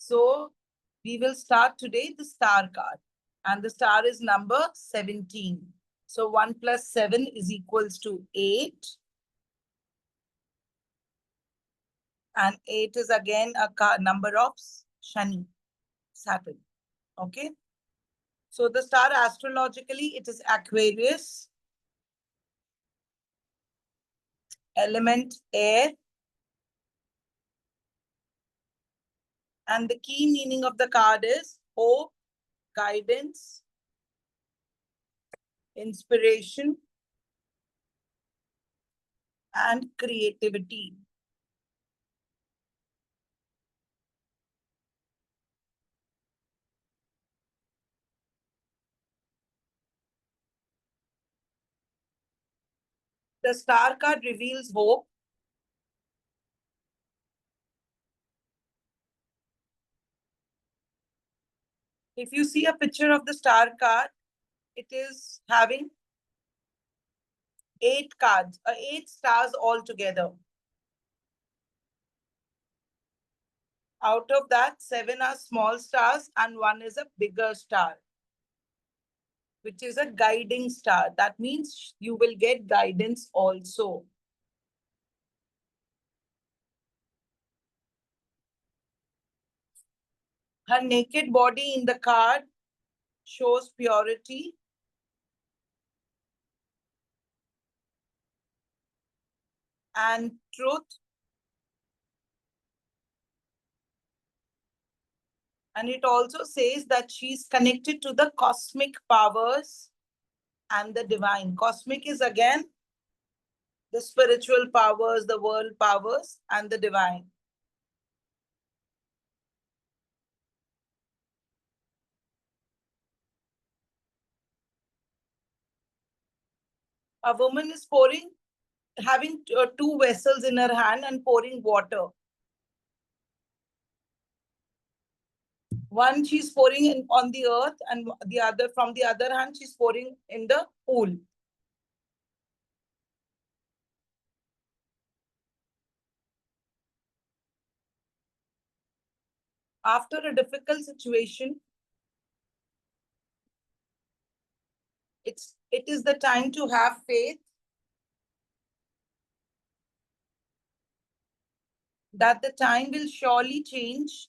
So we will start today the star card. And the star is number 17. So 1 plus 7 is equals to 8. And 8 is again a number of Shani, Saturn. Okay. So the star astrologically, it is Aquarius. Element air. And the key meaning of the card is hope, guidance, inspiration, and creativity. The star card reveals hope. If you see a picture of the star card, it is having 8 cards, 8 stars altogether. Out of that, 7 are small stars and 1 is a bigger star, which is a guiding star. That means you will get guidance also. Her naked body in the card shows purity. And truth. And it also says that she's connected to the cosmic powers and the divine. Cosmic is again the spiritual powers, the world powers, and the divine. A woman is pouring, having 2 vessels in her hand and pouring water. One she's pouring in on the earth, and the other, from the other hand, she's pouring in the pool. After a difficult situation, it is the time to have faith that the time will surely change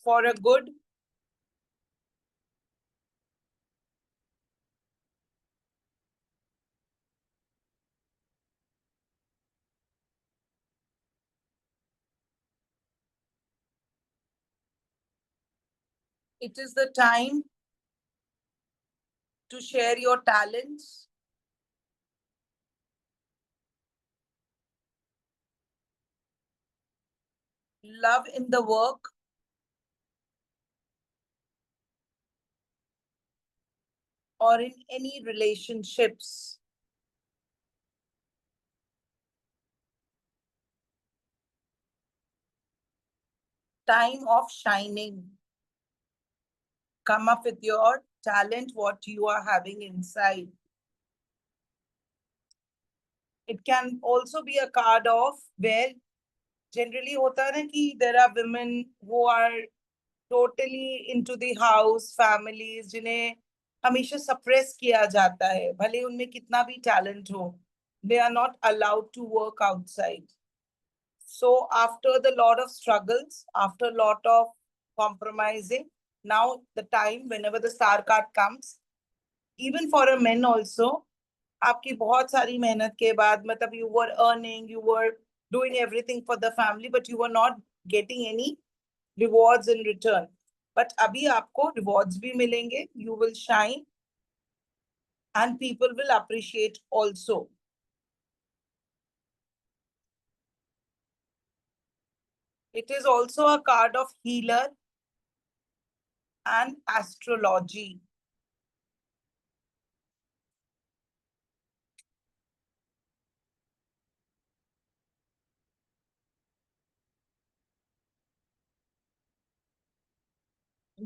for a good. It is the time to share your talents, love in the work, or in any relationships. Time of shining. Come up with your talent, what you are having inside. It can also be a card of where generally hota hai na ki there are women who are totally into the house, families, जिन्हें हमेशा suppress किया जाता है, भले उनमें कितना भी talent हो, they are not allowed to work outside. So after the lot of struggles, after a lot of compromising, now the time whenever the star card comes, even for a men also, आपकी बहुत सारी मेहनत के बाद, मतलब you were earning, you were doing everything for the family, but you were not getting any rewards in return. But अभी आपको rewards भी मिलेंगे, you will shine, and people will appreciate also. It is also a card of healer and astrology.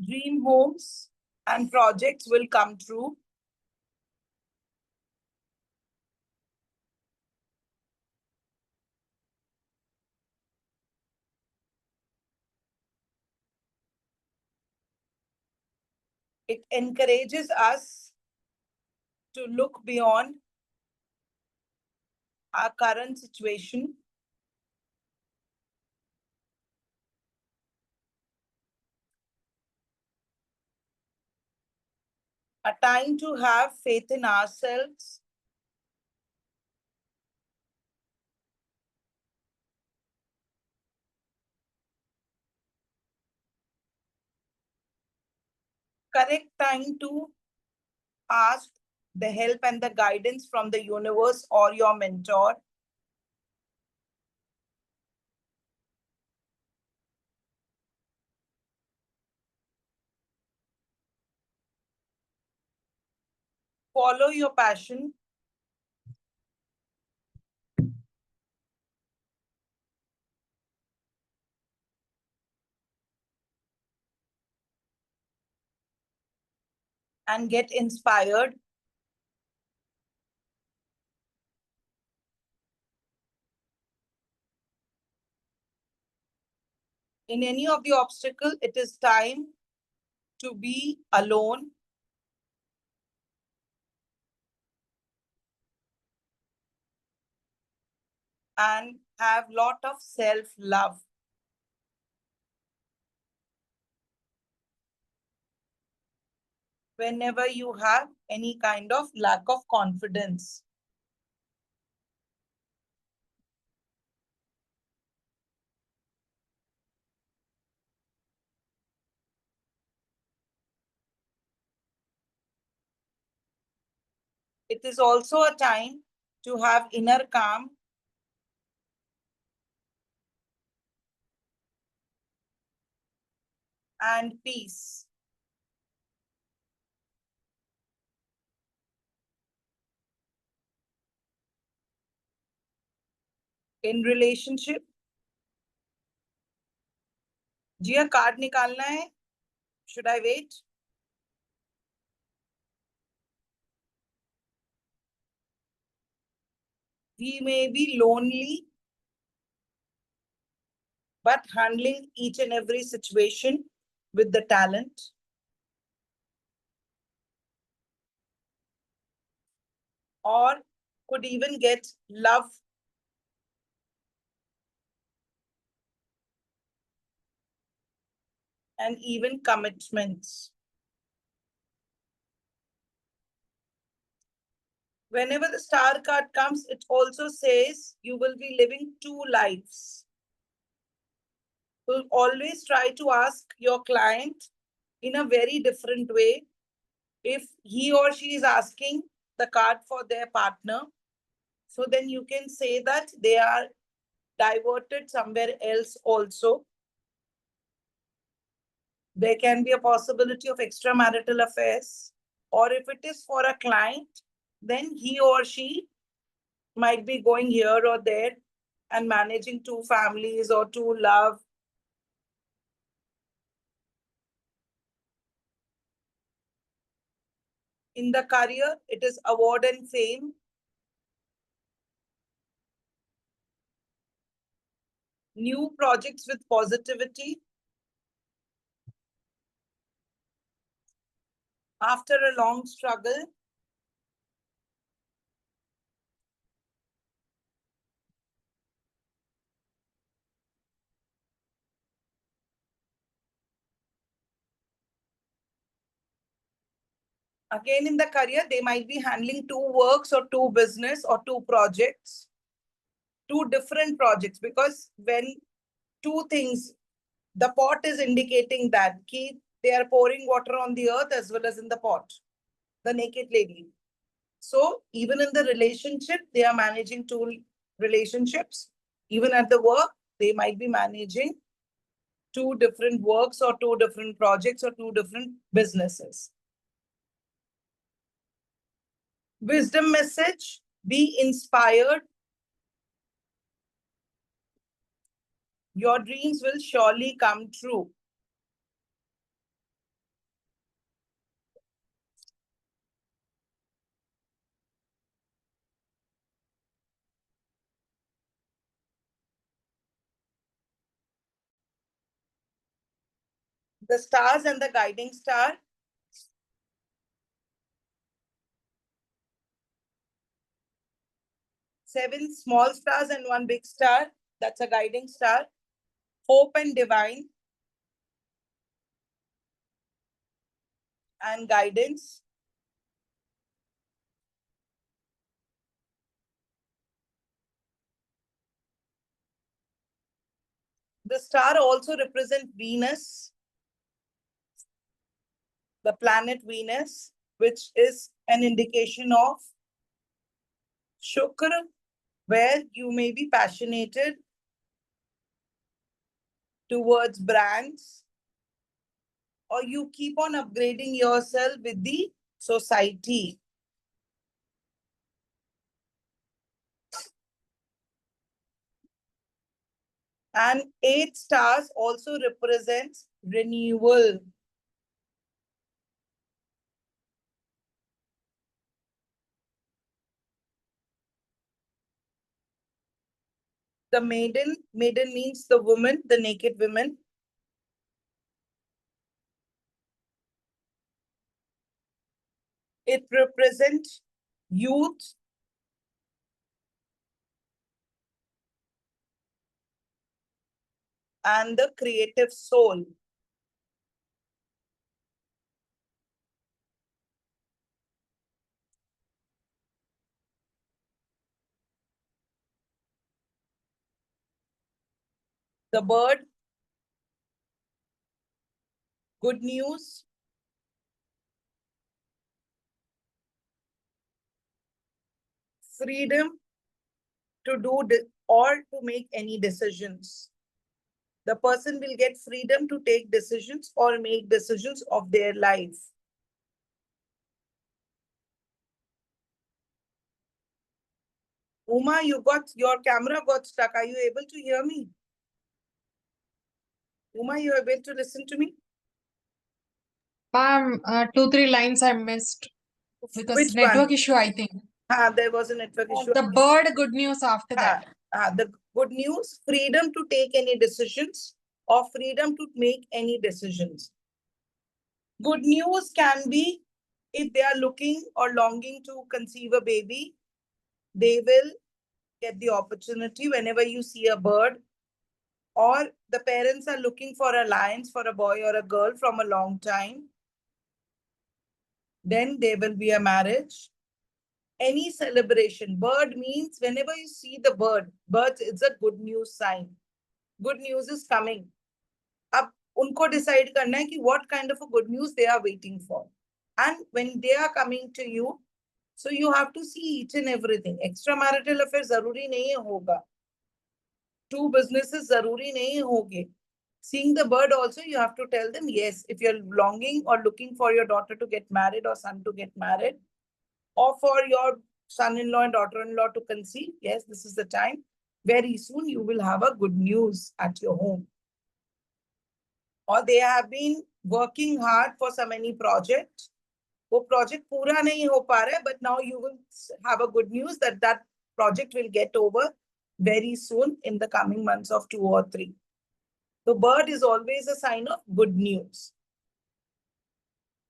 Dream homes and projects will come true. It encourages us to look beyond our current situation, a time to have faith in ourselves, correct time to ask the help and the guidance from the universe or your mentor. Follow your passion. And get inspired. In any of the obstacle, it is time to be alone and have lot of self-love. Whenever you have any kind of lack of confidence. It is also a time to have inner calm and peace. In relationship, Jio card निकालना है? Should I wait? We may be lonely, but handling each and every situation with the talent. Or could even get love and even commitments. Whenever the star card comes, it also says you will be living two lives. So always try to ask your client in a very different way. If he or she is asking the card for their partner, so then you can say that they are diverted somewhere else also. There can be a possibility of extramarital affairs. Or if it is for a client, then he or she might be going here or there and managing two families or two love. In the career, it is award and fame. New projects with positivity. After a long struggle, again in the career, they might be handling two works or two business or two projects, two different projects, because when two things, the pot is indicating that they are pouring water on the earth as well as in the pot, the naked lady. So even in the relationship, they are managing two relationships. Even at the work, they might be managing two different works or two different projects or two different businesses. Wisdom message, be inspired. Your dreams will surely come true. The stars and the guiding star. 7 small stars and 1 big star. That's a guiding star. Hope and divine. And guidance. The star also represents Venus, the planet Venus, which is an indication of Shukra, where you may be passionate towards brands, or you keep on upgrading yourself with the society. And 8 stars also represents renewal. The maiden means the woman, the naked woman. It represents youth, and the creative soul. The bird, good news. Freedom to do or to make any decisions. The person will get freedom to take decisions or make decisions of their life. Uma, your camera got stuck. Are you able to hear me? Uma, you are able to listen to me? Ma'am, 2, 3 lines I missed because Which network one? issue, I think. There was a network issue. The bird, good news after that. The good news, freedom to take any decisions or freedom to make any decisions. Good news can be if they are looking or longing to conceive a baby, they will get the opportunity whenever you see a bird, or the parents are looking for a alliance for a boy or a girl from a long time, then there will be a marriage. Any celebration, bird means whenever you see the birds, it's a good news sign. Good news is coming. अब उनको decide करना है कि what kind of a good news they are waiting for. And when they are coming to you, so you have to see each and everything. Extramarital affair जरूरी नहीं होगा. 2 businesses zaruri nahi hoge. Seeing the bird also, you have to tell them, yes, if you're longing or looking for your daughter to get married or son to get married, or for your son-in-law and daughter-in-law to conceive, yes, this is the time. Very soon you will have a good news at your home. Or they have been working hard for so many projects. वो project पूरा नहीं हो पा रहा है, but now you will have a good news that that project will get over very soon in the coming months of 2 or 3. The bird is always a sign of good news.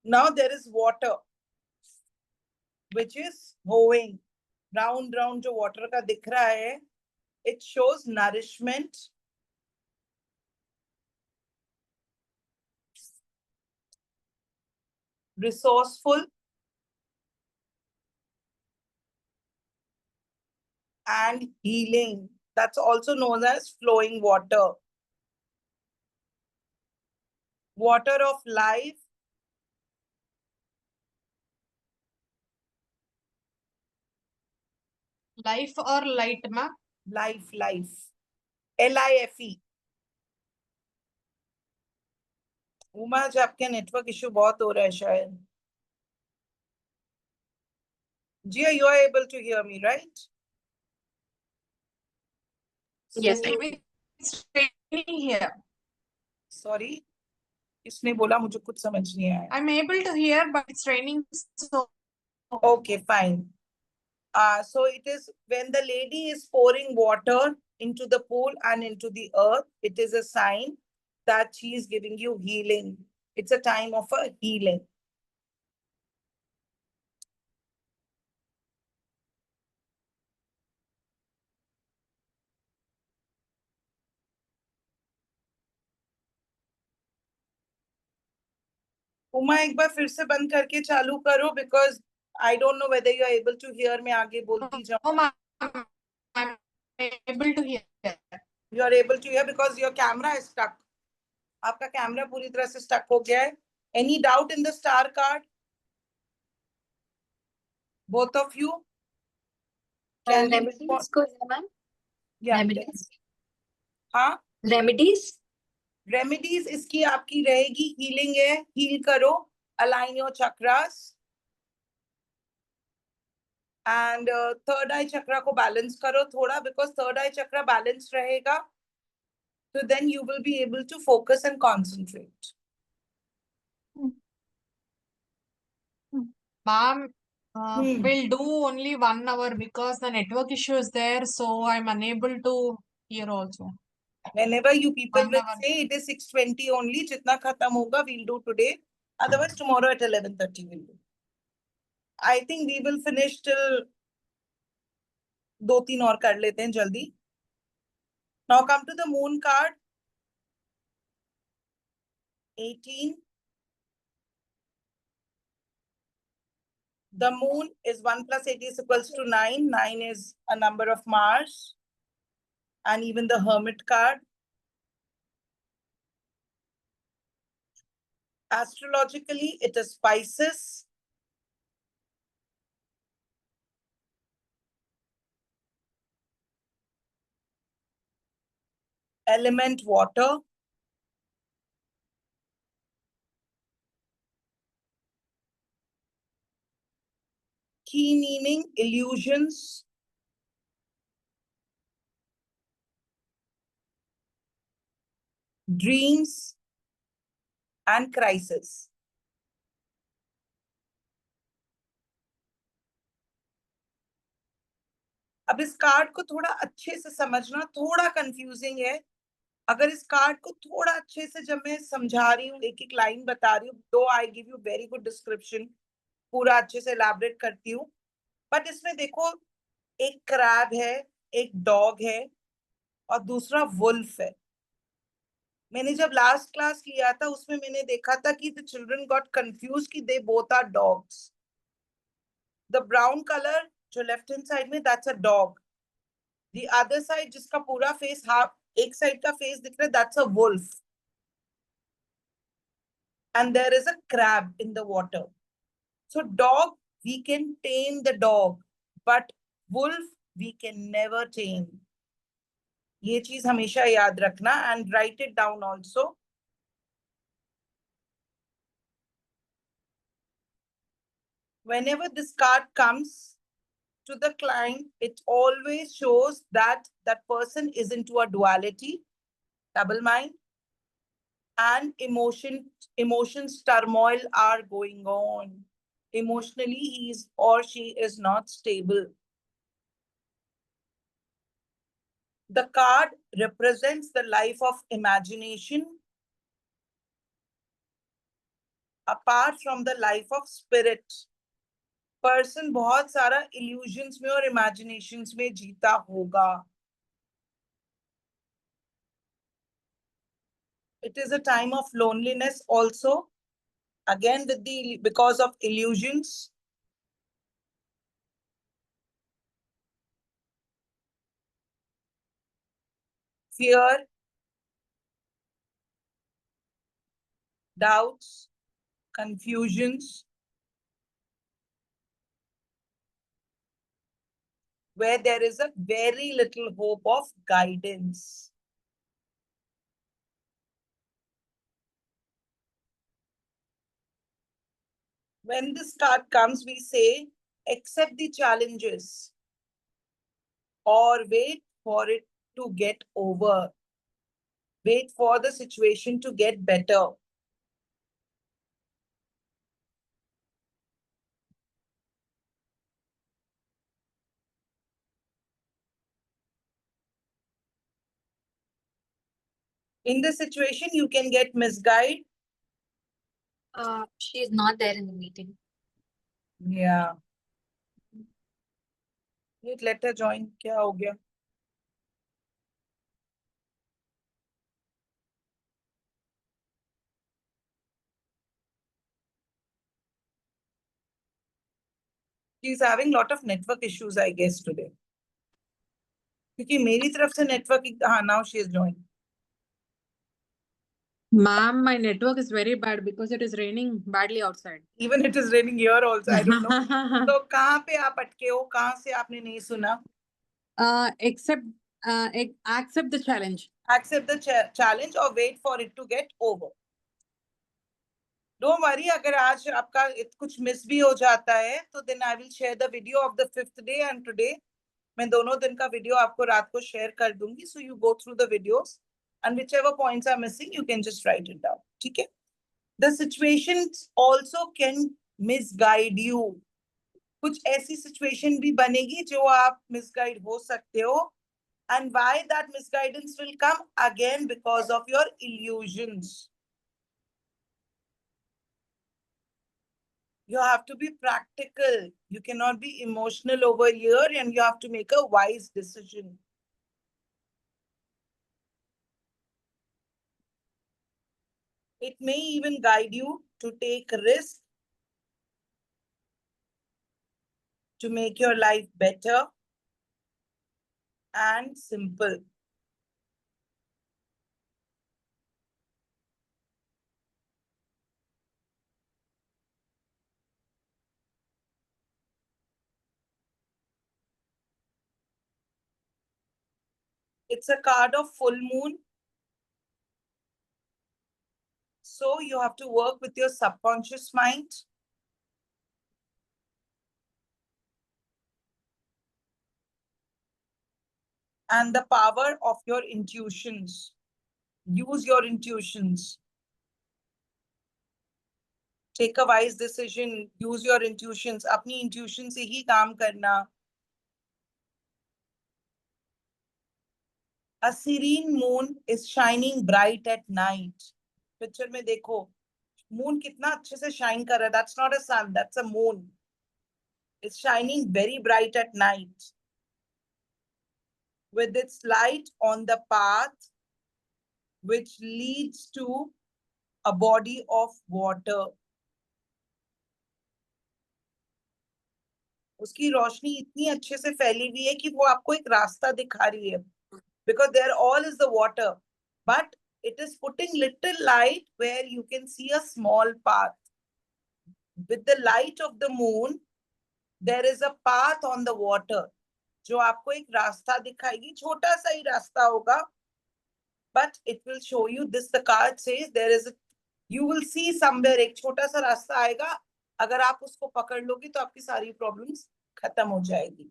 Now there is water, which is hovering. Round जो water का दिख रहा है, it shows nourishment, resourceful, and healing. That's also known as flowing water. Water of life. Life or light, ma'am? Life. LIFE. Uma ji आपके network issue बहुत हो रहा है शायद. Jia, you are able to hear me, right? Yes, it's raining here. Sorry. इसने बोला मुझे कुछ समझ नहीं आया. I'm able to hear, but it's raining so. Okay, fine. So it is when the lady is pouring water into the pool and into the earth, it is a sign that she is giving you healing. It's a time of a healing. Uma एक बार फिर से बंद करके चालू करो, because I don't know whether you are able to hear. मैं आगे बोलती जाऊँ। No, ma'am. I'm able to hear. You are able to hear because your camera is stuck. आपका कैमरा पूरी तरह से स्टक हो गया है। Any doubt in the star card? Both of you can we remedies को है मैम। या रेमेडीज। हाँ, रेमेडीज। रेमेडीज इसकी आपकी रहेगी, हीलिंग है, हील करो, align your chakras and third eye chakra को बैलेंस करो थोड़ा, because third eye chakra balance रहेगा तो then you will be able to focus and concentrate. Ma'am, Hmm. we'll do only 1 hour because the network issue is there, so I'm unable to hear also. Whenever you people 1 will hour. say it is 6:20 only, jitna khatam hoga we'll do today. Otherwise tomorrow at 11:30 we'll do. I think we will finish till 2-3 और कर लेते हैं जल्दी. Now come to the moon card. 18. The moon is 1 plus 8 is equals to 9. 9 is a number of Mars. And even the hermit card. Astrologically, it is Pisces. Element water. Key meaning illusions. Dreams and crisis. अब इस card को थोड़ा अच्छे से समझना, थोड़ा confusing है। अगर इस कार्ड को थोड़ा अच्छे से जब मैं समझा रही हूँ, एक एक लाइन बता रही हूँ, दो I give you very good description, पूरा अच्छे से एलैबोरेट करती हूँ, बट इसमें देखो एक क्रैब है, एक डॉग है और दूसरा वुल्फ है। मैंने जब लास्ट क्लास लिया था उसमें मैंने देखा था कि द चिल्ड्रन गॉट कंफ्यूज कि they both are dogs. The brown colour जो लेफ्ट हैंड साइड में that's a dog, the other side जिसका पूरा फेस हाफ एक साइड का फेस दिख रहा है that's a wolf, and there is a crab in the water. So dog, we can tame the dog, but wolf we can never tame. ये चीज हमेशा याद रखना and write it down also. Whenever this card comes to the client, it always shows that that person is into a duality, double mind, and emotions turmoil are going on. Emotionally, he is or she is not stable. The card represents the life of imagination apart from the life of spirit. Person बहुत सारा illusions में और imaginations में जीता होगा. It is a time of loneliness also, again with the because of illusions. Fear, doubts, confusions, where there is a very little hope of guidance. When this card comes, we say, accept the challenges or wait for it to get over. Wait for the situation to get better. In this situation, you can get misguided. She is not there in the meeting. Yeah. Let her join. क्या हो गया? She's having lot of network issues, I guess, today. क्योंकि मेरी तरफ से network, हाँ, now she is joined. Ma'am, my network is very bad because it is raining badly outside. Even it is raining here also, I don't know. तो कहाँ पे आप अटके हो? कहाँ से आपने नहीं सुना? Accept the challenge. Accept the challenge or wait for it to get over. Don't worry, अगर आज आपका कुछ मिस भी हो जाता है तो then I will share the video of the 5th day and today. मैं दोनों दिन का वीडियो आपको रात को शेयर कर दूंगी, so you go through the videos and whichever points are missing you can just write it down. ठीक है? The situations also can misguide you. कुछ ऐसी situation भी बनेगी जो आप misguide हो सकते हो, and why that misguidance will come again because of your illusions. You have to be practical. You cannot be emotional over here, and you have to make a wise decision. It may even guide you to take risk, to make your life better and simple. It's a card of full moon. So you have to work with your subconscious mind. And the power of your intuitions. Use your intuitions. Take a wise decision. Use your intuitions. अपनी intuition से ही काम करना. A serene moon is shining bright at night. Picture में देखो, moon कितना अच्छे से shine कर रहा है. That's not a sun, that's a moon. It's shining very bright at night. With its light on the path which leads to a body of water. उसकी रोशनी इतनी अच्छे से फैली हुई है कि वो आपको एक रास्ता दिखा रही है. Because there all is the water, but it is putting little light where you can see a small path. With the light of the moon, there is a path on the water, जो आपको एक रास्ता दिखाएगी. छोटा सा ही रास्ता होगा, but it will show you this. The card says there is a, you will see somewhere एक छोटा सा रास्ता आएगा. अगर आप उसको पकड़ लोगे तो आपकी सारी प्रॉब्लम्स खत्म हो जाएगी.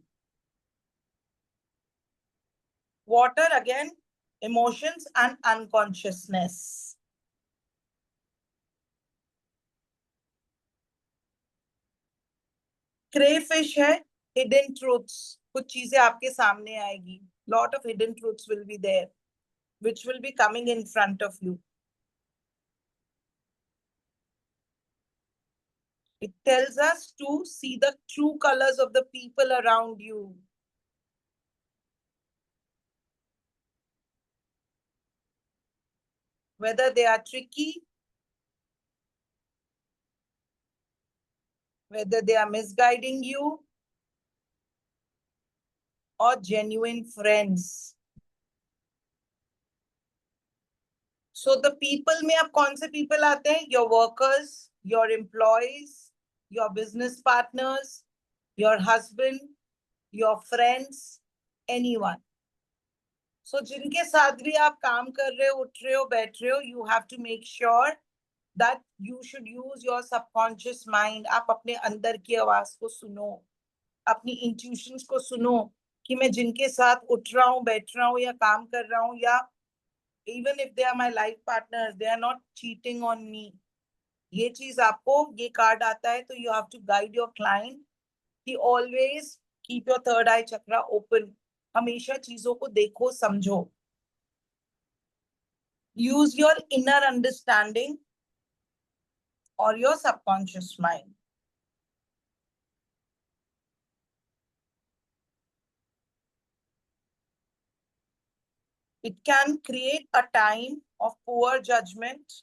Water again, emotions and unconsciousness. Crayfish है, hidden truths. कुछ चीजें आपके सामने आएगी. Lot of hidden truths will be there, which will be coming in front of you. It tells us to see the true colors of the people around you. Whether they are tricky, whether they are misguiding you, or genuine friends. So the people में अब कौन से people आते हैं? Your workers, your employees, your business partners, your husband, your friends, anyone. So जिनके साथ भी आप काम कर रहे हो, उठ रहे हो, बैठ रहे हो, you have to make sure that you should use your subconscious mind. आप अपने अंदर की आवाज को सुनो, अपनी intuitions को सुनो कि मैं जिनके साथ उठ रहा हूँ, बैठ रहा हूँ या काम कर रहा हूँ, या even if they are my life partners, they are not cheating on me. ये चीज आपको, ये कार्ड आता है तो you have to guide your client कि always keep your third eye chakra open. हमेशा चीजों को देखो, समझो. Use your inner understanding or your subconscious mind. It can create a time of poor judgment.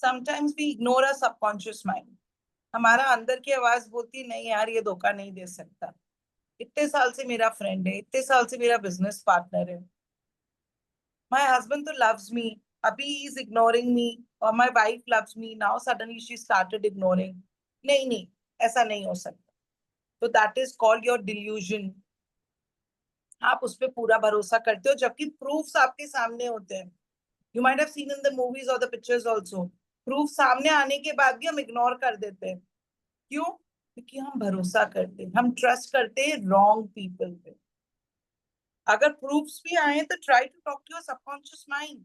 sometimes we ignore our subconscious mind. हमारा अंदर की आवाज बोलती है नहीं यार ये धोखा नहीं दे सकता, इतने साल से मेरा फ्रेंड है, इतने साल से मेरा बिजनेस पार्टनर है, my husband तो loves me, अभी he is ignoring me, or my wife loves me, now suddenly she started ignoring. नहीं नहीं, ऐसा नहीं हो सकता. तो that is called your delusion. आप उस पे पूरा भरोसा करते हो जबकि प्रूफ्स आपके सामने होते हैं. You might have seen in the movies or the pictures also. Proof सामने आने के बाद भी हम इग्नोर कर देते हैं. क्यों? क्योंकि हम भरोसा करते हैं, हम ट्रस्ट करते हैं रॉन्ग पीपल पे. अगर प्रूफ्स भी आए तो try to talk to your subconscious mind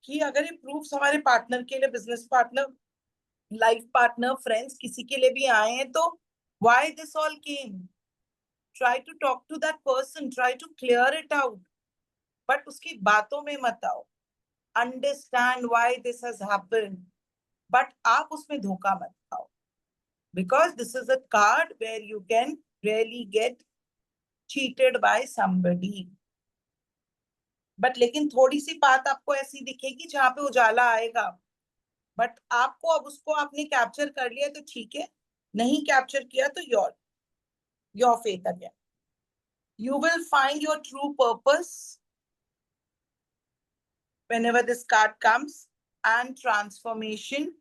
कि अगर ये प्रूफ्स हमारे पार्टनर के लिए, business partner, life partner, friends, किसी के लिए भी आए हैं तो why this all came. Try to talk to that person, try to clear it out, but उसकी बातों में मत आओ. Understand why this has happened, but आप उसमें धोखा मत खाओ, because this is a card where you can really get cheated by somebody. But लेकिन थोड़ी सी बात आपको ऐसी दिखेगी जहां पे उजाला आएगा, बट आपको अब उसको आपने कैप्चर कर लिया तो ठीक है, नहीं कैप्चर किया तो your faith again. You will find your true purpose whenever this card comes, and transformation.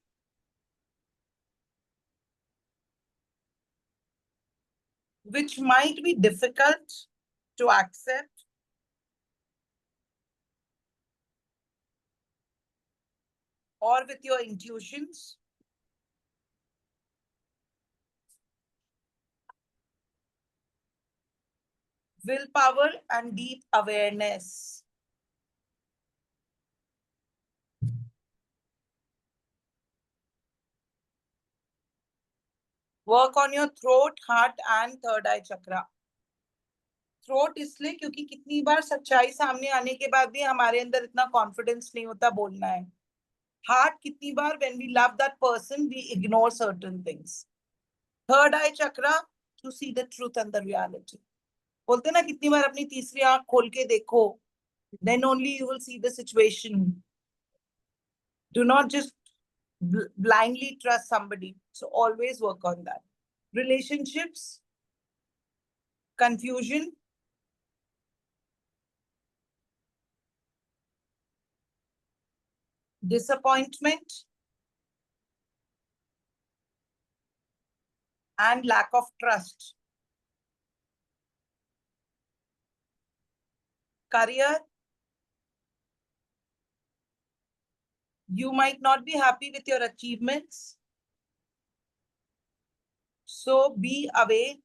Which might be difficult to accept, or with your intuitions. Willpower and deep awareness. Work on your throat, heart and third eye chakra. Throat इसलिए क्योंकि कितनी बार सच्चाई सामने आने के बाद भी हमारे अंदर इतना कॉन्फिडेंस नहीं होता बोलना है. हार्ट, कितनी बार when we love that person we ignore certain things. Third eye chakra, to see the truth and the reality. बोलते ना कितनी बार अपनी तीसरी आंख खोल के देखो, then only you will see the situation. Do not just blindly trust somebody. So always work on that. Relationships, confusion, disappointment, and lack of trust. Career, you might not be happy with your achievements, so be away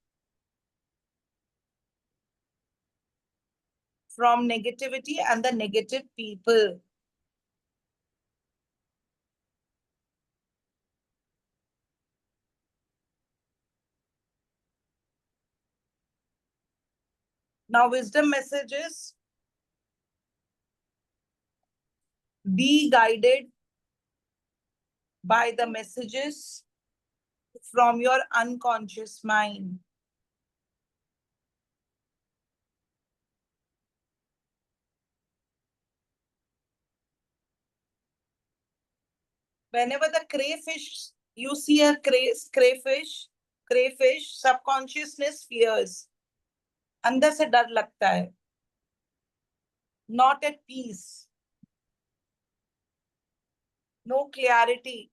from negativity and the negative people. Now, wisdom messages. Be guided by the messages from your unconscious mind. Whenever the crayfish, you see a crayfish, subconsciousness fears. अंदर से डर लगता है. Not at peace. No clarity.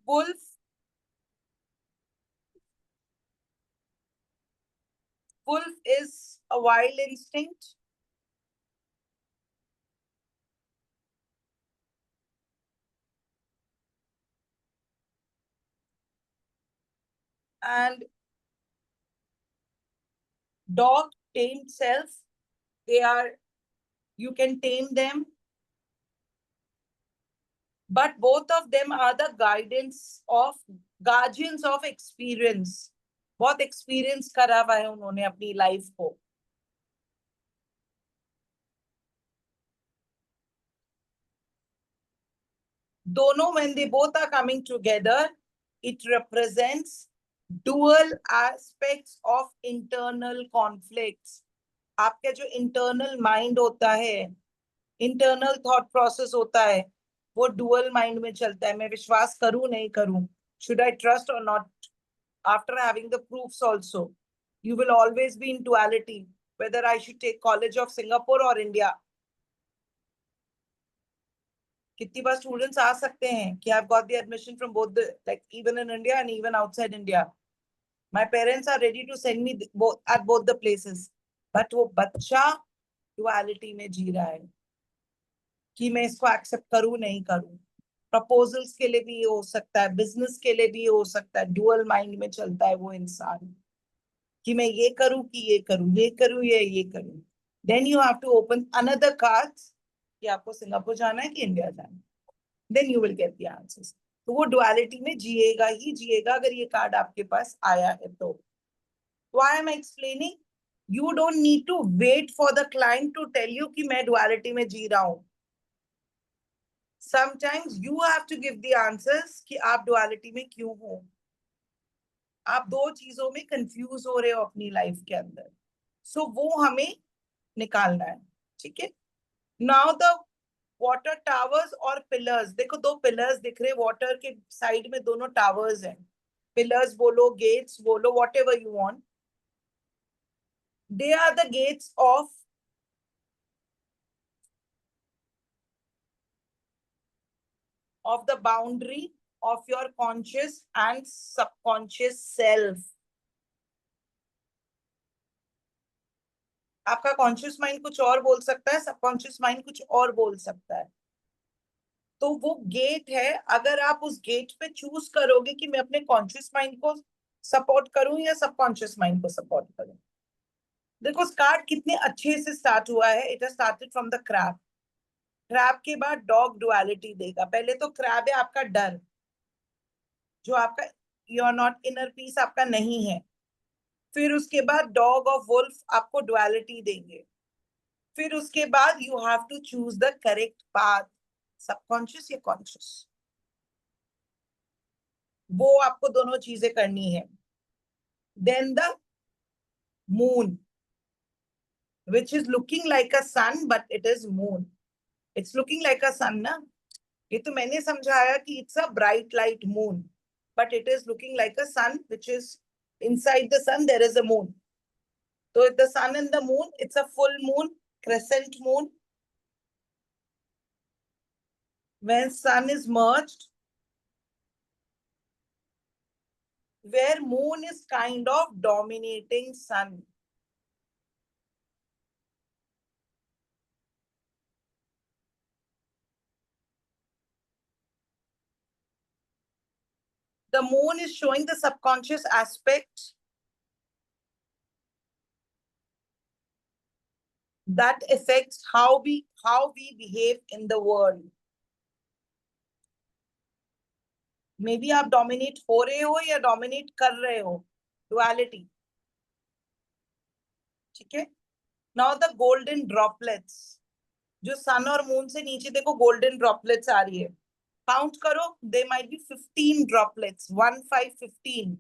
Wolf is a wild instinct. And dog, tamed self, you can tame them. But both of them are the guardians of experience. बहुत experience करा हुआ है उन्होंने अपनी life को. दोनों, when they both are coming together, it represents dual aspects of internal conflicts. आपका जो इंटरनल माइंड होता है, इंटरनल थॉट प्रोसेस होता है, वो डुअल माइंड में चलता है। मैं विश्वास करूं नहीं करूं, शुड आई ट्रस्ट और not, after having the proofs also, you will always be in duality whether I should take College of Singapore or India. कितनी बार स्टूडेंट्स आ सकते हैं कि I've got the admission from both the, like even in India and even outside India. My parents are ready to send me both at both the places. But वो बच्चा duality में जी रहा है कि मैं इसको एक्सेप्ट करूं नहीं करूं। प्रपोजल्स के लिए भी ये हो सकता है, बिजनेस के लिए भी हो सकता है, डुअल माइंड में चलता है वो इंसान कि मैं ये करूं कि ये करूं, ये करूं या ये करूं। Then you have to open another cards कि आपको सिंगापुर जाना है कि इंडिया जाना है, then you will get the answers. तो वो डुअलिटी में जिएगा ही जिएगा अगर ये कार्ड आपके पास आया है तो। Why am I explaining? You don't need to wait for the client to tell you कि मैं डुअलिटी में जी रहा हूं। Sometimes you have to give the answers कि आप डुअलिटी में क्यों हो। आप दो चीजों में कंफ्यूज हो रहे हो अपनी लाइफ के अंदर, सो वो हमें निकालना है। ठीक है, नाउ द वाटर टावर्स और पिलर्स, देखो दो पिलर्स दिख रहे, वाटर के साइड में दोनों टावर्स हैं। पिलर्स बोलो, गेट्स बोलो, whatever you want, they are the gates of the boundary of your conscious and subconscious self. आपका कॉन्शियस माइंड कुछ और बोल सकता है, सबकॉन्शियस माइंड कुछ और बोल सकता है। तो वो गेट है, अगर आप उस गेट पे चूज करोगे कि मैं अपने कॉन्शियस माइंड को सपोर्ट करूं या सबकॉन्शियस माइंड को सपोर्ट करूं। देखो कार्ड कितने अच्छे से स्टार्ट हुआ है, it has started from the crab. Crab के बाद डॉग डुअलिटी देगा। पहले तो क्रैब है आपका डर, जो आपका you are not inner peace आपका नहीं है। फिर उसके बाद डॉग ऑफ वुल्फ आपको डुअलिटी देंगे। फिर उसके बाद you have to choose the correct path, subconscious या कॉन्शियस, वो आपको दोनों चीजें करनी है। Then the moon which is looking like a sun but it is moon. It's looking like a sun ना, ये तो मैंने समझाया कि it's a bright light moon, but it is looking like a sun which is inside the sun there is a moon. So the sun and the moon, it's a full moon, crescent moon. When sun is merged, where moon is kind of dominating sun. The moon is showing the subconscious aspect that affects how we behave in the world. May be आप dominate हो रहे हो या dominate कर रहे हो, duality. ठीक है, नाउ द गोल्डन ड्रॉपलेट्स, जो सन और मून से नीचे देखो गोल्डन ड्रॉपलेट्स आ रही है, काउंट करो, they might be 15 droplets, 1 5 15।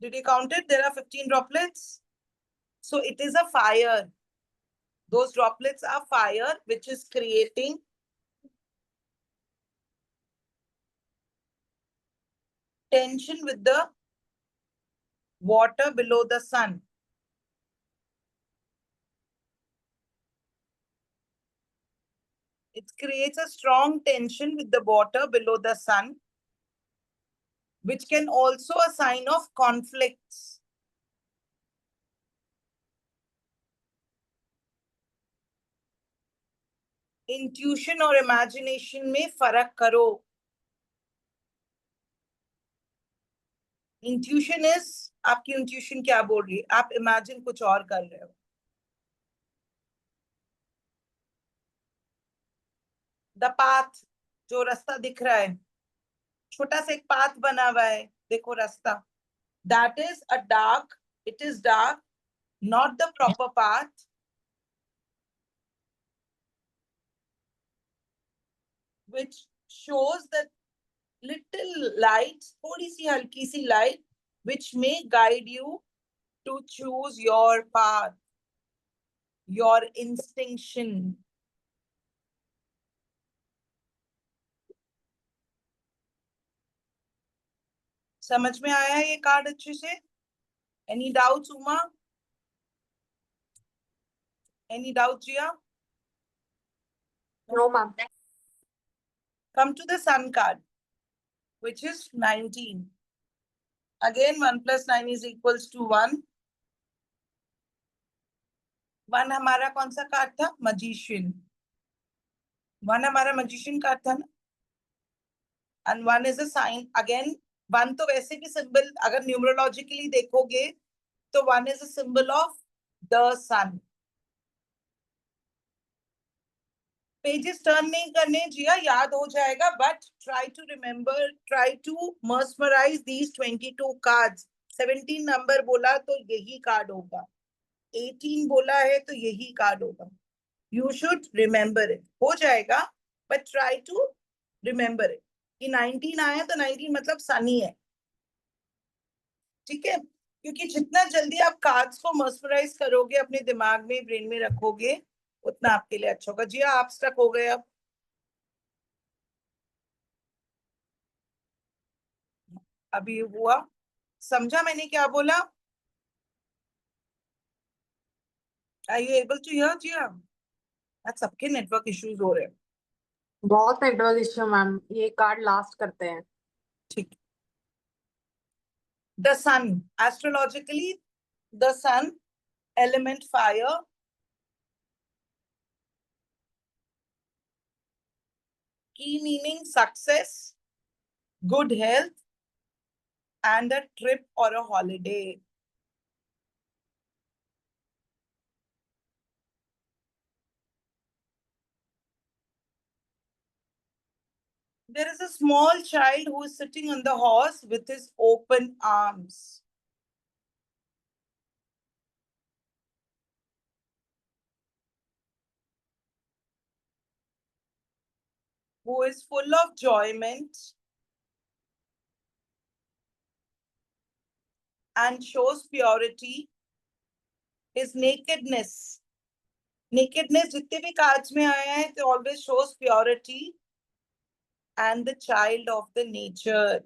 Did you count it? There are 15 droplets. So it is a fire. Those droplets are fire, which is creating tension with the water below the sun. It creates a strong tension with the water below the sun, which can also a sign of conflicts. Intuition और imagination में फर्क करो। Intuition is, आपकी intuition क्या बोल रही है, आप इमेजिन कुछ और कर रहे हो। द पाथ, जो रास्ता दिख रहा है, छोटा सा एक पाथ बना हुआ है, देखो रास्ता, that is a dark, it is dark, not the proper path, which shows that little light, थोड़ी सी हल्की सी light, which may guide you to choose your path, your instinction. समझ में आया ये कार्ड अच्छे से? Any doubts, Uma? Any doubts, Jia? No, ma'am. Come to the sun card, which is 19. Again, 1 plus 9 is equals to 1. 1 हमारा कौन सा card था? Magician. 1 हमारा magician कार्ड था ना? And 1 is a sign. Again, 1 तो वैसे भी symbol, अगर numerologically देखोगे, तो 1 is a symbol of the sun. Pages turn नहीं करने जिया, याद हो जाएगा, but try to remember, try to mesmerize these 22 cards. 17 number बोला तो यही कार्ड होगा, 18 बोला है तो यही कार्ड होगा. You should remember it. हो जाएगा, but try to remember it. कि 19 आया तो 19 मतलब सनी है, ठीक है? क्योंकि जितना जल्दी आप कार्ड्स को मर्समराइज करोगे, अपने दिमाग में, ब्रेन में रखोगे, उतना आपके लिए अच्छा होगा. जी आप स्टक हो गए अब. अभी हुआ, समझा मैंने क्या बोला? Are you able to hear, जिया? आज सबके नेटवर्क इश्यूज हो रहे हैं. बहुत नेटवर्क इश्यू मैम, ये कार्ड लास्ट करते हैं. ठीक. The sun, astrologically, the sun, element fire, key meaning success, good health, and a trip or a holiday. There is a small child who is sitting on the horse with his open arms. Who is full of enjoyment and shows purity. His nakedness. Nakedness जितने भी cards में आया है, तो always shows purity and the child of the nature.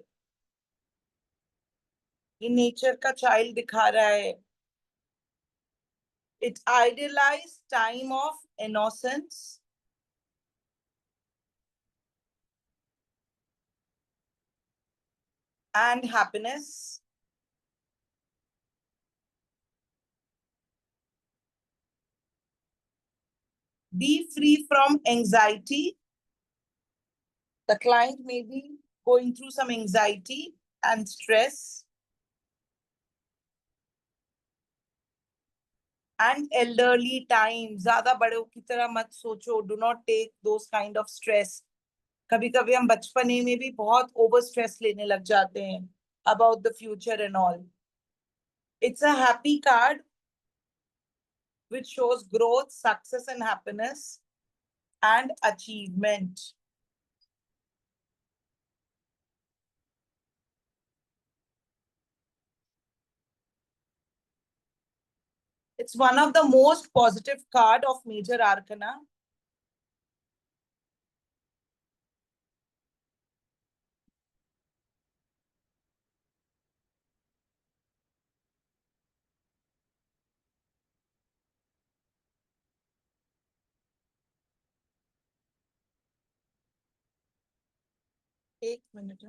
ये nature का child दिखा रहा है. It idealized time of innocence and happiness. Be free from anxiety. The client may be going through some anxiety and stress. And elderly time. ज़्यादा बड़ों की तरह मत सोचो. Do not take those kind of stress. कभी कभी हम बचपने में भी बहुत ओवर स्ट्रेस लेने लग जाते हैं about the future and all. It's a happy card which shows growth, success, and happiness and achievement. It's one of the most positive card of major arcana. एक minute.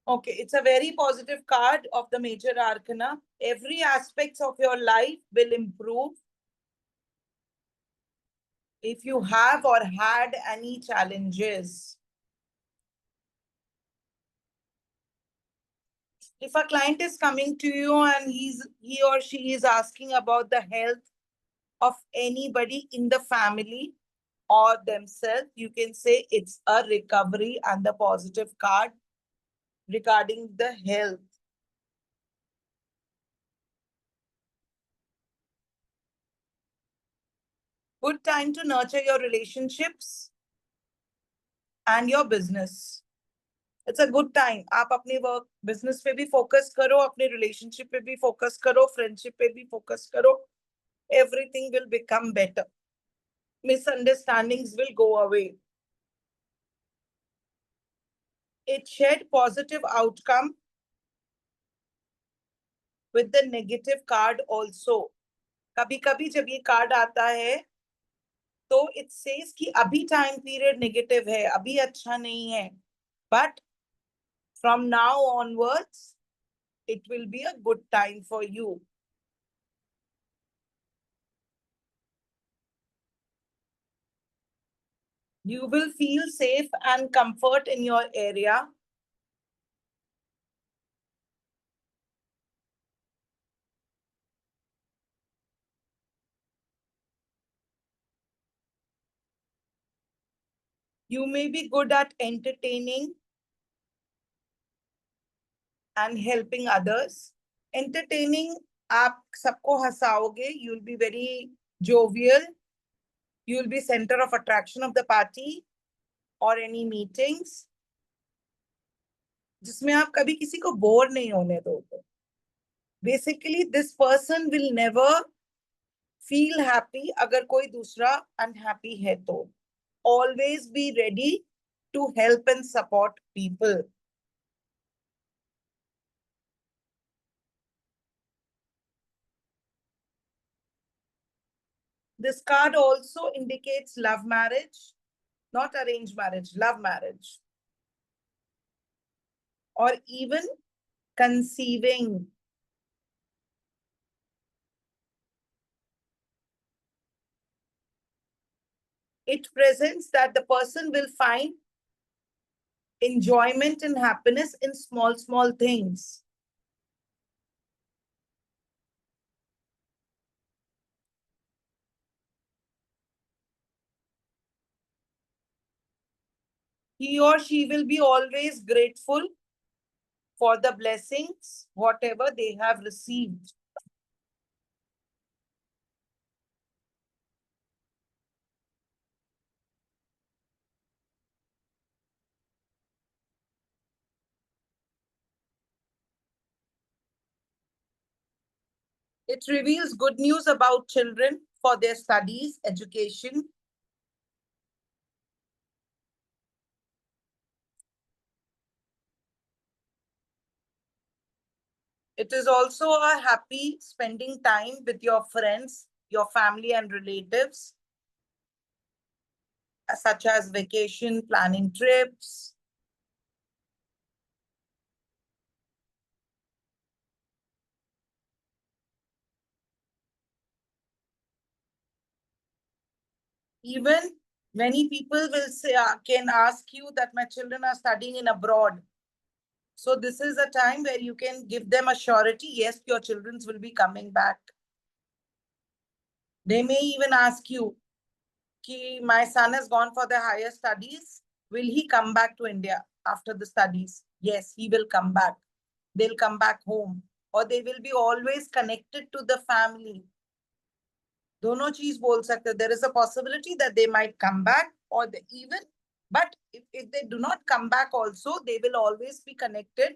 Okay, it's a very positive card of the major arcana. Every aspects of your life will improve if you have or had any challenges. If a client is coming to you and he or she is asking about the health of anybody in the family or themselves, you can say it's a recovery and the positive card regarding the health. Good time to nurture your relationships and your business. It's a good time. आप अपने work, business पे भी focus करो, अपने relationship पे भी focus करो, friendship पे भी focus करो. Everything will become better. Misunderstandings will go away. It shed positive outcome with the negative card also. कभी कभी जब ये कार्ड आता है तो it says कि अभी time period negative है, अभी अच्छा नहीं है, but from now onwards it will be a good time for you. You will feel safe and comfort in your area. You may be good at entertaining and helping others. Entertaining, आप सबको हंसाओगे. You'll be very jovial. You'll be center of attraction of the party or any meetings. जिसमें आप कभी किसी को bore नहीं होने दोगे. Basically, this person will never feel happy अगर कोई दूसरा unhappy है तो. Always be ready to help and support people. This card also indicates love marriage, not arranged marriage, love marriage. Or even conceiving. It presents that the person will find enjoyment and happiness in small, small things. He or she will be always grateful for the blessings, whatever they have received. It reveals good news about children for their studies, education. It is also a happy spending time with your friends, your family and relatives, such as vacation, planning trips. Even many people will say, can ask you that my children are studying in abroad. So this is a time where you can give them a surety. Yes, your children will be coming back. They may even ask you, ki, my son has gone for the higher studies. Will he come back to India after the studies? Yes, he will come back. They'll come back home. Or they will be always connected to the family. दोनों चीज बोल सकते. There is a possibility that they might come back or they even, but if they do not come back also, they will always be connected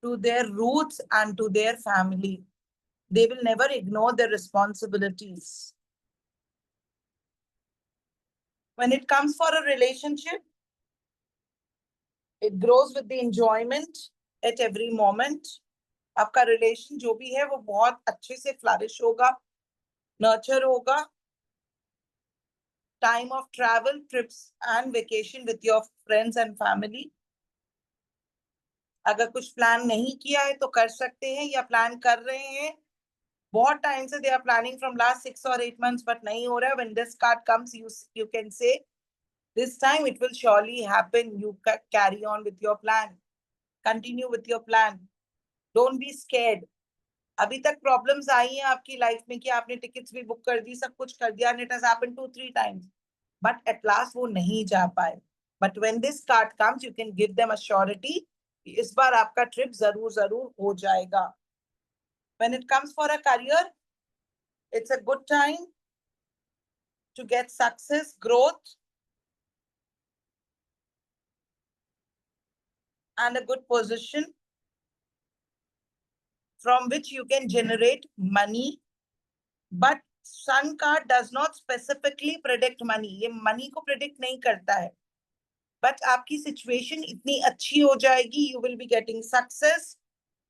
to their roots and to their family. They will never ignore their responsibilities. When it comes for a relationship, it grows with the enjoyment at every moment. आपका relation जो भी है वो बहुत अच्छे से flourish होगा, nurture होगा. Time of travel, trips and vacation with your friends and family. अगर कुछ प्लान नहीं किया है तो कर सकते हैं या प्लान कर रहे हैं. बहुत टाइम से they are planning from last 6 or 8 months but नहीं हो रहा है. When this card comes, you can say, this time it will surely happen. You carry on with your plan. Continue with your plan. Don't be scared. अभी तक problems आई हैं आपकी life में कि आपने टिकट्स भी बुक कर दी, सब कुछ कर दिया, and it has happened 2-3 times. But at last वो नहीं जा पाए. But when this card comes, you can give them a surety. इस बार आपका ट्रिप जरूर हो जाएगा. When it comes for a career, it's a good time to get success, growth, and a good position from which you can generate money. But sun card does not specifically predict money. ये money को predict नहीं करता है. But आपकी situation इतनी अच्छी हो जाएगी, you will be getting success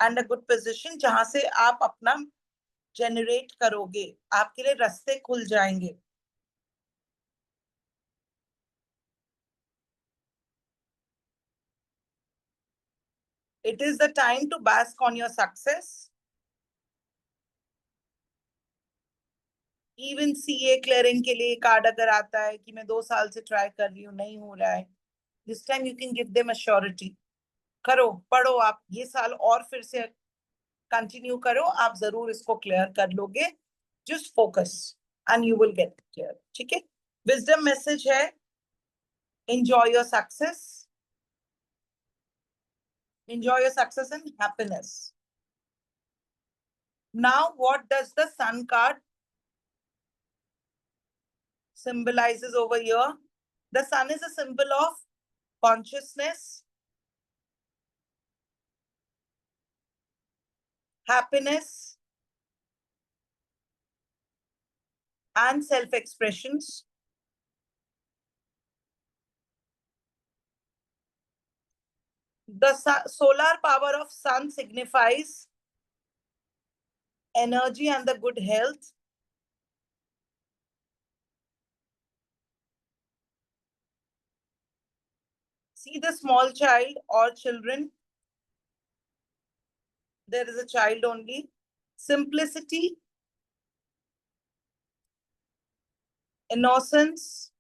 and a good position जहां से आप अपना generate करोगे. आपके लिए रास्ते खुल जाएंगे. It is the time to bask on your success. Even CA clearing के लिए कार्ड अगर आता है कि मैं 2 साल से ट्राई कर रही हूँ, नहीं हो रहा है, this time you can give them a surety. करो, पढ़ो आप, ये साल और फिर से कंटिन्यू करो, आप जरूर इसको क्लियर कर लोगे. Just focus and you will get clear. ठीक है? Wisdom message है, enjoy your success. Enjoy your success and happiness. Now, what does the sun card symbolizes over here? The sun is a symbol of consciousness, happiness, and self-expressions. The solar power of sun signifies energy and the good health. See the small child or children. There is a child only. Simplicity, innocence,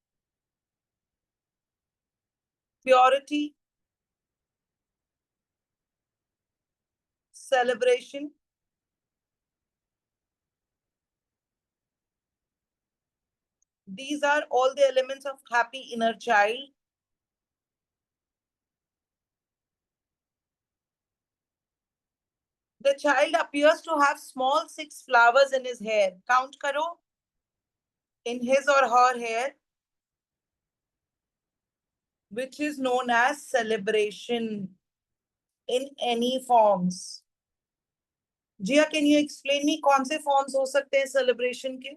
purity, celebration. These are all the elements of happy inner child. The child appears to have small 6 flowers in his hair. Count karo. In his or her hair, which is known as celebration in any forms. Jia, can you explain me कौन से forms हो सकते हैं celebration के?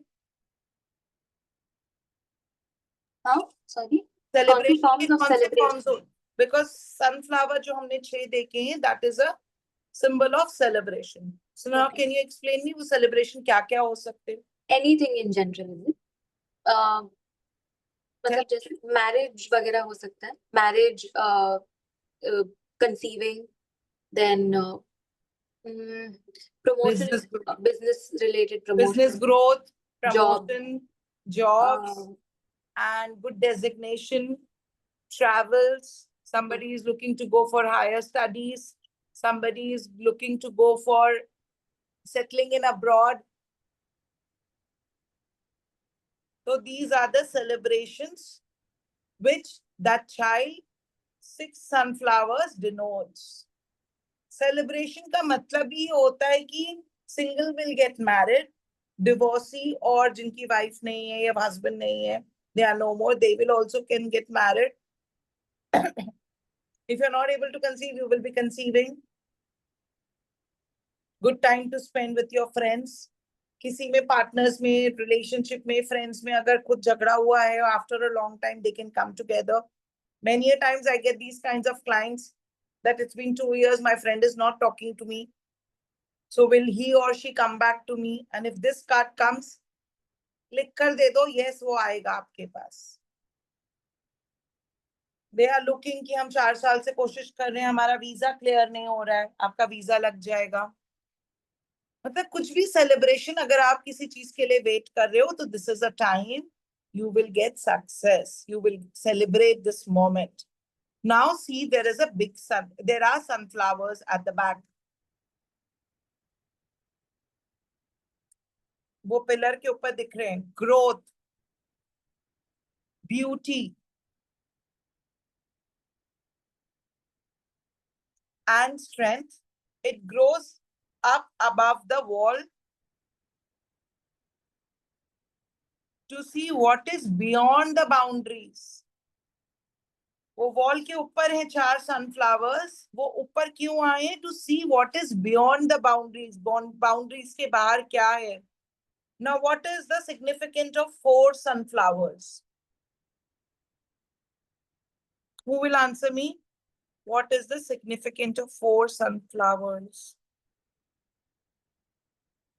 How? Sorry? Celebration forms के of कौन से celebration? forms हो? Because sunflower जो हमने 6 देखे हैं, that is a symbol of celebration. So now Okay. can you explain me वो celebration क्या क्या हो सकते हैं? Anything in general, is it? मतलब जैसे marriage वगैरह हो सकता है. Marriage, conceiving, then promotion, Business- business related promotion. Business growth, Job. promotion, jobs, and good designation, travels. Somebody is looking to go for higher studies. Somebody is looking to go for settling in abroad. So these are the celebrations which that child 6 sunflowers denotes. Celebration का मतलब ही होता है कि single will get married, divorcee और जिनकी wife नहीं है या husband नहीं है, they are no more, they will also can get married. If you're not able to conceive, you will be conceiving. Good time to spend with your friends. किसी में partners में, relationship में, friends में अगर कुछ झगड़ा हुआ है, after a long time they can come together. Many a times I get these kinds of clients that it's been 2 years, my friend is not talking to me. So will he or she come back to me? And if this card comes, लिख कर दे दो, yes, वो आएगा आपके पास. They are looking कि हम 4 साल से कोशिश कर रहे हैं, हमारा वीजा क्लियर नहीं हो रहा है, आपका वीजा लग जाएगा. मतलब कुछ भी सेलिब्रेशन अगर आप किसी चीज के लिए वेट कर रहे हो, तो this is a time you will get success. You will celebrate this moment. Now see, there is a big sun. There are sunflowers at the back. वो पिलर के ऊपर दिख रहे हैं. Growth, beauty, and strength. It grows up above the wall. to see what is beyond the boundaries. वो wall के ऊपर है 4 सनफ्लावर्स, वो ऊपर क्यों आए? To see what is beyond the boundaries, boundaries के बाहर क्या है. Now what is the significance of 4 sunflowers? Who will answer me? What is the significance of 4 sunflowers?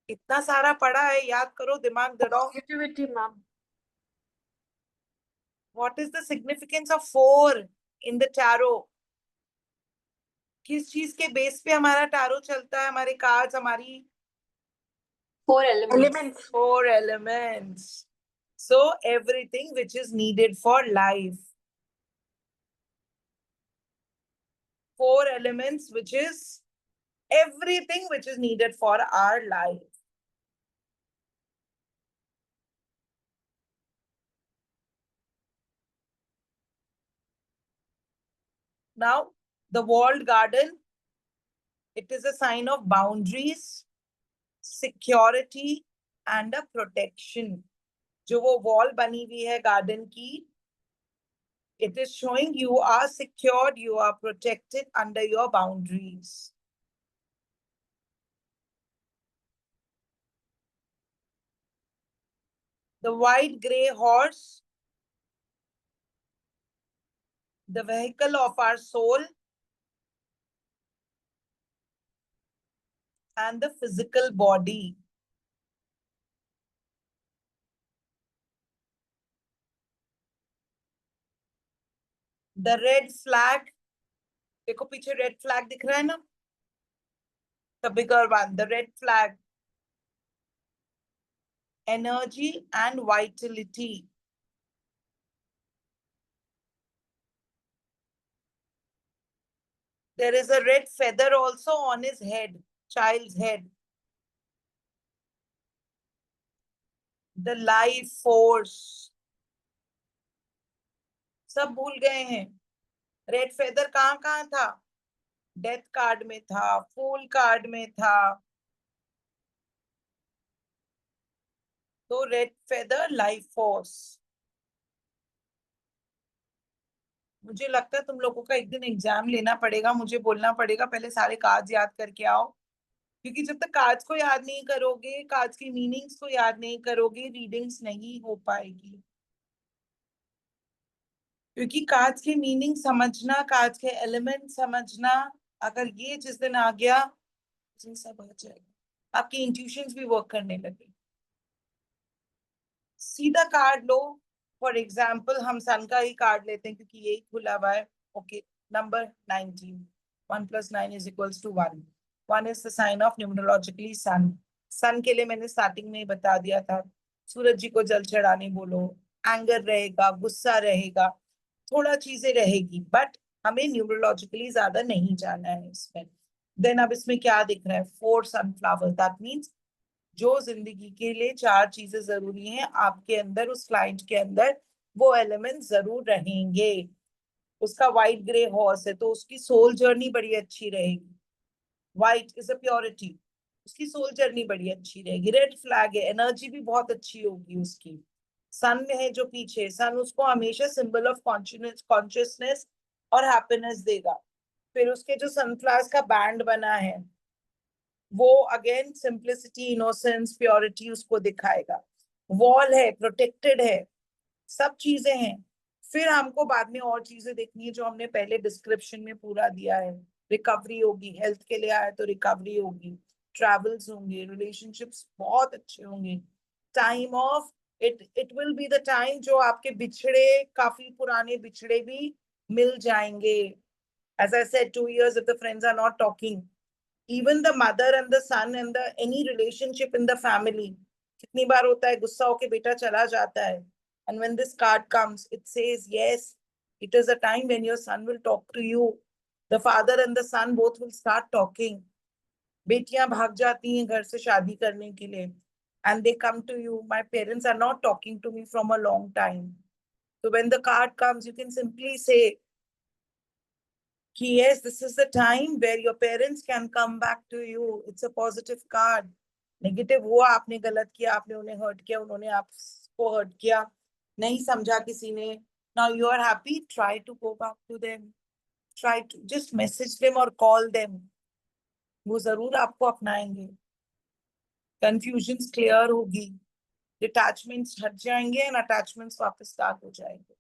इतना सारा पढ़ा है, याद करो, दिमाग दड़ाओ. Positivity, ma'am. What is the significance of 4 in the tarot? किस चीज के बेस पे हमारा टारो चलता है, हमारे कार्ड्स, हमारी 4 elements. 4 elements. So everything which is needed for life. 4 elements, which is everything which is needed for our life. Now, the walled garden, it is a sign of boundaries, security and a protection. जो वो wall बनी हुई है garden की, it is showing you are secured, you are protected under your boundaries. The white gray horse, the vehicle of our soul, and the physical body. The red flag, देखो पीछे red flag दिख रहा है ना? The bigger one, the red flag. Energy and vitality. There is a red feather also on his head, child's head. The life force. सब भूल गए हैं. रेड फेदर कहाँ कहाँ था? डेथ कार्ड में था, फूल कार्ड में था. तो रेड फेदर लाइफ फोर्स. मुझे लगता है तुम लोगों का एक दिन एग्जाम लेना पड़ेगा, मुझे बोलना पड़ेगा पहले सारे कार्ड्स याद करके आओ, क्योंकि जब तक कार्ड्स को याद नहीं करोगे, कार्ड्स की मीनिंग्स को याद नहीं करोगे, रीडिंग्स नहीं हो पाएगी. क्योंकि कार्ड्स के मीनिंग समझना, कार्ड्स के एलिमेंट समझना, अगर ये जिस दिन आ गया, सब आ जाएगा. आपकी इंट्यूशंस भी वर्क करने लगे. सीधा कार्ड लो. फॉर एग्जाम्पल हम सन का ही कार्ड लेते हैं क्योंकि यही खुला हुआ है. Okay, number 19. 1 + 9 = 1. 1 is the sign of numerologically sun. सन के लिए मैंने स्टार्टिंग में ही बता दिया था, सूरज जी को जल चढ़ाने बोलो. एंगर रहेगा, गुस्सा रहेगा, थोड़ा चीजें रहेगी, बट हमें न्यूमरोलॉजिकली ज्यादा नहीं जाना है इसमें. देन अब इसमें क्या दिख रहा है? 4 सनफ्लावर्स. दैट मीन्स जो जिंदगी के लिए 4 चीजें जरूरी हैं आपके अंदर, उस क्लाइंट के अंदर वो एलिमेंट जरूर रहेंगे. उसका व्हाइट ग्रे हॉर्स है तो उसकी सोल जर्नी बड़ी अच्छी रहेगी. व्हाइट इज अ प्योरिटी, उसकी सोल जर्नी बड़ी अच्छी रहेगी. रेड फ्लैग है, एनर्जी भी बहुत अच्छी होगी उसकी. सन है जो पीछे, सन उसको हमेशा सिंबल ऑफ कॉन्शियसनेस और हैप्पीनेस देगा. फिर उसके जो सनफ्लावर्स का बैंड बना है वो अगेन सिंप्लिसिटी, इनोसेंस, प्योरिटी उसको दिखाएगा. वॉल है, प्रोटेक्टेड है, सब चीजें हैं. फिर हमको बाद में और चीजें देखनी है जो हमने पहले डिस्क्रिप्शन में पूरा दिया है. रिकवरी होगी, हेल्थ के लिए आया तो रिकवरी होगी, ट्रैवल्स होंगे, रिलेशनशिप्स बहुत अच्छे होंगे. Time of it will be the time जो आपके बिछड़े, काफी पुराने बिछड़े भी मिल जाएंगे. As I said, 2 years if the friends are not talking, even the mother and the son and the any relationship in the family, कितनी बार होता है गुस्सा होके बेटा चला जाता है, and when this card comes it says yes, it is a time when your son will talk to you. The father and the son both will start talking. बेटियां भाग जाती हैं घर से शादी करने के लिए, and they come to you, my parents are not talking to me from a long time. So when the card comes you can simply say yes, this is the time where your parents can come back to you. It's a positive card. Negative हुआ, आपने गलत किया, आपने उन्हें hurt किया, उन्होंने आपको को हर्ट किया, नहीं समझा किसी ने, now you are happy, try to go back to them, try to just message them और कॉल देम, वो जरूर आपको अपनाएंगे, कंफ्यूजन्स क्लियर होगी, डिटैचमेंट्स हट जाएंगे एंड अटैचमेंट्स वापस स्टार्ट हो जाएंगे.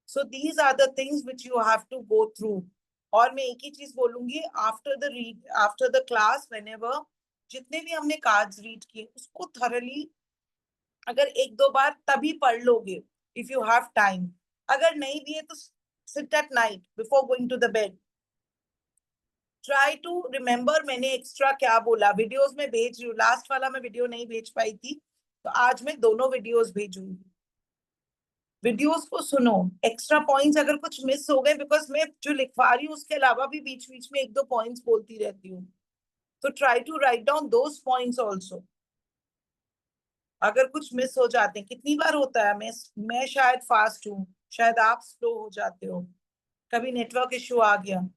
So these are the things which you have to go through. और मैं एक ही चीज बोलूंगी, आफ्टर द क्लास व्हेनेवर जितने भी हमने कार्ड्स रीड किए उसको थरली अगर एक दो बार तभी पढ़ लोगे इफ यू हैव टाइम. अगर नहीं भी है तो sit at night before going to the bed, try to remember मैंने एक्स्ट्रा क्या बोला. वीडियोस में भेज रही हूँ, लास्ट वाला मैं वीडियो नहीं भेज पाई थी तो आज मैं दोनों वीडियोस भेजूंगी. वीडियोस को सुनो, एक्स्ट्रा पॉइंट्स अगर कुछ मिस हो गए, बिकॉज मैं जो लिखवा रही हूँ उसके अलावा भी बीच बीच में एक दो पॉइंट्स बोलती रहती हूँ, तो try to write down those points also. अगर कुछ मिस हो जाते हैं, कितनी बार होता है, मैं शायद फास्ट हूँ, शायद आप स्लो हो जाते हो, कभी नेटवर्क इश्यू आ गया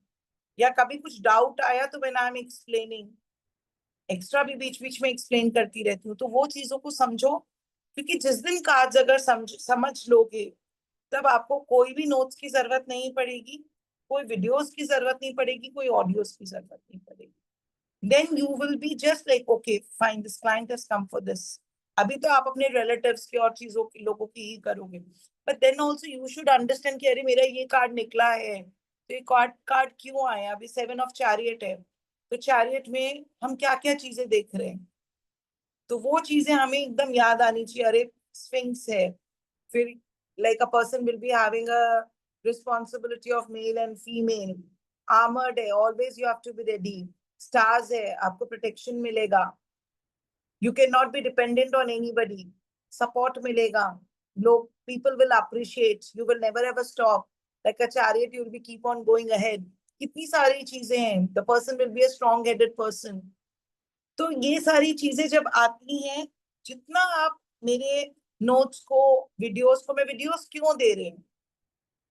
या कभी कुछ डाउट आया तो when I am explaining extra भी बीच बीच में एक्सप्लेन करती रहती हूँ. तो वो चीजों को समझो, क्योंकि जिस दिन कार्ड्स अगर समझ लोगे तब आपको कोई भी नोट्स की जरूरत नहीं पड़ेगी, कोई वीडियोस की जरूरत नहीं पड़ेगी, कोई ऑडियोस की जरूरत नहीं पड़ेगी. Then you will be just like okay fine, this client has come for this. अभी तो आप अपने रिलेटिव्स की और चीजों की लोगों की ही करोगे, but then also you should understand कि अरे मेरा ये कार्ड निकला है तो ये कार्ड क्यों आया. अभी 7 ऑफ चैरियट है, तो चैरियट में हम क्या क्या चीजें देख रहे हैं, तो वो चीजें हमें एकदम याद आनी चाहिए. अरे स्फिंक्स है, फिर like a person will be having a responsibility of male and female, armored है, always you have to be ready, stars है, आपको protection मिलेगा, you cannot be dependent on anybody, support मिलेगा, लोग people will appreciate, you will never ever stop, like a chariot you will be keep on going ahead. कितनी सारी चीजें हैं, the person will be a strong headed person. तो ये सारी चीजें जब आती हैं, जितना आप मेरे नोट्स को, वीडियोस को, मैं वीडियोस क्यों दे रही हूँ,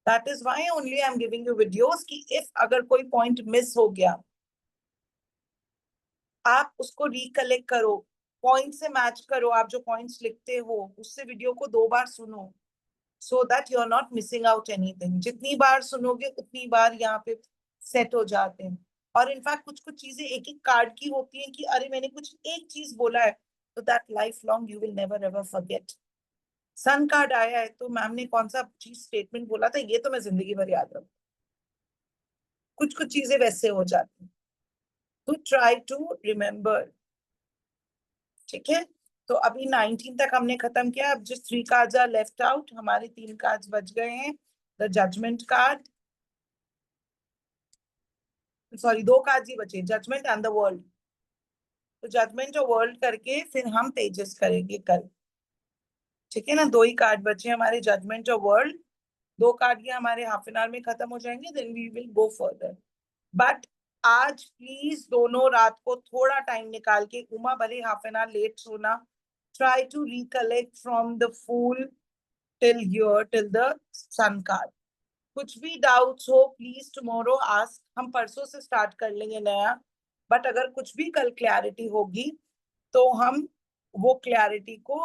that is why only I am giving you videos, कि इफ अगर कोई पॉइंट मिस हो गया आप उसको रिकलेक्ट करो, पॉइंट से मैच करो, आप जो पॉइंट्स लिखते हो उससे वीडियो को 2 बार सुनो, so that you are not missing out anything. जितनी बार सुनोगे उतनी बार यहाँ पे सेट हो जाते हैं. और इनफैक्ट कुछ कुछ चीजें एक एक कार्ड की होती हैं कि अरे मैंने कुछ एक चीज बोला है, तो that life long you will never ever forget. Sun card आया है तो मैम ने कौन सा चीज स्टेटमेंट बोला था, ये तो मैं जिंदगी भर याद रखूं. कुछ कुछ चीजें वैसे हो जाती हैं, तो ट्राई टू रिमेम्बर. ठीक है, तो अभी 19 तक हमने खत्म किया. अब just 3 cards are left out, हमारे 3 कार्ड्स बच गए हैं. The judgement card, sorry 2 cards ही बचे, जजमेंट एंड द वर्ल्ड. तो जजमेंट और वर्ल्ड करके फिर हम पेजेस करेंगे कल. ठीक है ना, 2 ही कार्ड बचे हमारे, जजमेंट और वर्ल्ड. 2 कार्ड ये हमारे हाफ एन आवर में खत्म हो जाएंगे, then we will go further. But आज प्लीज दोनों रात को थोड़ा टाइम निकाल के, उमा भले हाफ एन आवर लेट सोना, try to recollect from the fool till here, till the sun card. कुछ भी डाउट्स हो प्लीज टुमारो आस्क, हम परसों से स्टार्ट कर लेंगे नया. बट अगर कुछ भी कल क्लैरिटी होगी तो हम वो क्लैरिटी को